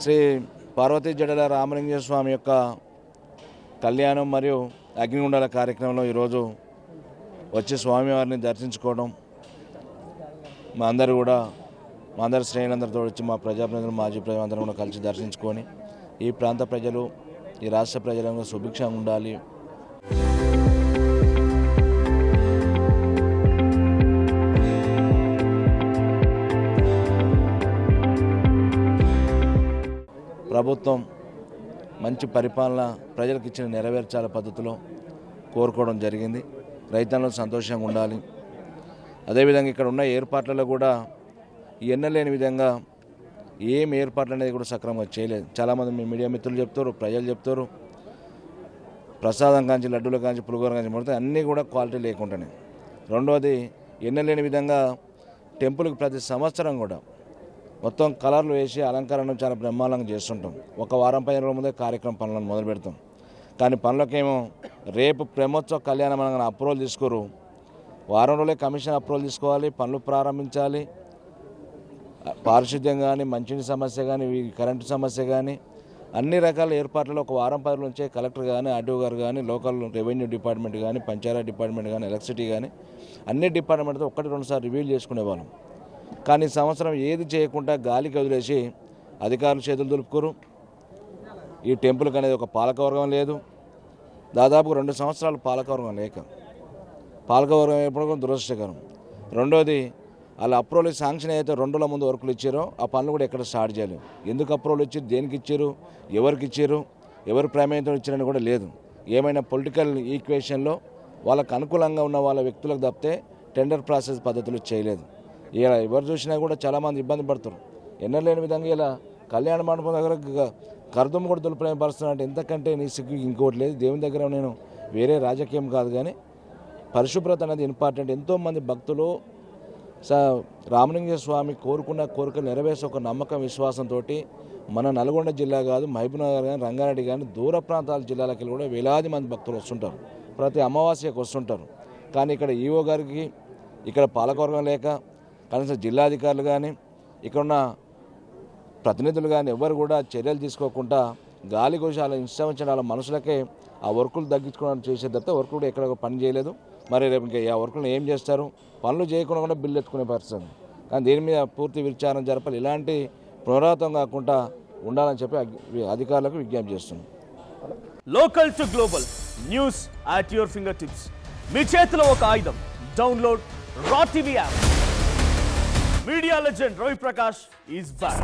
శ్రీ పార్వతీ జడల రామలింగేశ్వర స్వామి యొక్క కళ్యాణం మరియు అగ్నిగుండాల కార్యక్రమంలో ఈరోజు వచ్చి స్వామివారిని దర్శించుకోవడం మా అందరి శ్రేణులందరితో వచ్చి మా ప్రజాప్రతినిధులు మాజీ ప్రజలందరూ కూడా కలిసి దర్శించుకొని ఈ ప్రాంత ప్రజలు ఈ రాష్ట్ర ప్రజలంగా సుభిక్షంగా ఉండాలి. ప్రభుత్వం మంచి పరిపాలన ప్రజలకు ఇచ్చిన నెరవేర్చాల పద్ధతిలో కోరుకోవడం జరిగింది. రైతాంగం సంతోషంగా ఉండాలి. అదేవిధంగా ఇక్కడ ఉన్న ఏర్పాట్లలో కూడా ఎన్నలేని విధంగా ఏం ఏర్పాట్లు అనేది కూడా సక్రమంగా చేయలేదు. చాలామంది మీ మీడియా మిత్రులు చెప్తారు, ప్రజలు చెప్తారు, ప్రసాదం కాంచి లడ్డూల కాంచి పులిగోర కాంచి మొదటి అన్నీ కూడా క్వాలిటీ లేకుండానే. రెండవది ఎన్నలేని విధంగా టెంపుల్కి ప్రతి సంవత్సరం కూడా మొత్తం కలర్లు వేసి అలంకరణ చాలా బ్రహ్మాండంగా చేస్తుంటాం. ఒక వారం 10 రోజుల ముందే కార్యక్రమం పనులను మొదలు పెడతాం. కానీ పనులకేమో రేపు బ్రహ్మోత్సవ కళ్యాణం అనగా అప్రూవల్ తీసుకోరు. వారం రోజులే కమిషన్ అప్రూవల్ తీసుకోవాలి, పనులు ప్రారంభించాలి. పారిశుద్ధ్యం కానీ, మంచినీటి సమస్య కానీ, కరెంటు సమస్య కానీ అన్ని రకాల ఏర్పాట్లలో ఒక వారం 10 రోజుల నుంచే కలెక్టర్ కానీ, ఆర్డీఓ గారు కానీ, లోకల్ రెవెన్యూ డిపార్ట్మెంట్ కానీ, పంచాయతీ డిపార్ట్మెంట్ కానీ, ఎలక్ట్రిసిటీ కానీ అన్ని డిపార్ట్మెంట్తో 1-2 సార్లు రివ్యూ చేసుకునేవాళ్ళం. కానీ సంవత్సరం ఏది చేయకుండా గాలికి వదిలేసి అధికారులు చేతులు దులుపుకోరు. ఈ టెంపుల్కి అనేది ఒక పాలకవర్గం లేదు. దాదాపు 2 సంవత్సరాలు పాలకవర్గం లేక పాలకవర్గం ఎప్పుడు దురదృష్టకరం. రెండోది వాళ్ళు అప్రూవల్ శాంక్షన్ అయితే 2 రోజుల ముందు వర్కులు ఇచ్చారో ఆ పనులు కూడా ఎక్కడ స్టార్ట్ చేయలేదు. ఎందుకు అప్రూవల్ ఇచ్చారు, దేనికి ఇచ్చారు, ఎవరికి ఇచ్చారు, ఎవరి ప్రమేయంతో ఇచ్చారని కూడా లేదు. ఏమైనా పొలిటికల్ ఈక్వేషన్లో వాళ్ళకు అనుకూలంగా ఉన్న వాళ్ళ వ్యక్తులకు తప్పితే టెండర్ ప్రాసెస్ పద్ధతులు చేయలేదు. ఇలా ఎవరు చూసినా కూడా చాలామంది ఇబ్బంది పడుతారు. ఎన్నలేని విధంగా ఇలా కళ్యాణ మండపం దగ్గర కర్దం కూడా దులుపులేని పరిస్థితి అంటే ఎంతకంటే నీ సిగ్గు ఇంకోటి లేదు. దేవుని దగ్గర నేను వేరే రాజకీయం కాదు, కానీ పరిశుభ్రత అనేది ఇంపార్టెంట్. ఎంతోమంది భక్తులు రామలింగేశ్వర స్వామి కోరుకున్న కోరికలు నెరవేర్చే ఒక నమ్మకం, విశ్వాసంతో మన నల్గొండ జిల్లా కాదు, మహబూబ్నగర్ కానీ, రంగారెడ్డి కానీ దూర ప్రాంతాల జిల్లాలకి కూడా వేలాది మంది భక్తులు వస్తుంటారు. ప్రతి అమావాస్యకు వస్తుంటారు. కానీ ఇక్కడ ఈఓ గారికి, ఇక్కడ పాలకవర్గం లేక, కనీసం జిల్లాధికారులు కానీ, ఇక్కడ ఉన్న ప్రతినిధులు కానీ ఎవరు కూడా చర్యలు తీసుకోకుండా గాలి కోసి అలా ఇష్టం వచ్చిన వాళ్ళ మనుషులకే ఆ వర్కులు తగ్గించుకోవడం చేసే తప్పితే వర్క్ కూడా ఎక్కడ పని చేయలేదు. మరి రేపు ఇంకా ఆ వర్కులను ఏం చేస్తారు? పనులు చేయకుండా కూడా బిల్లు ఎత్తుకునే పరిస్థితి. కానీ దీని మీద పూర్తి విచారణ జరపాలి. ఇలాంటి పునరావృతం కాకుండా ఉండాలని చెప్పి అధికారులకు విజ్ఞప్తి చేస్తున్నాం. Local to global news at your finger tips. మీ చేతిలో ఒక ఆయుధం. Download Raa TV app. Media legend Ravi Prakash is back.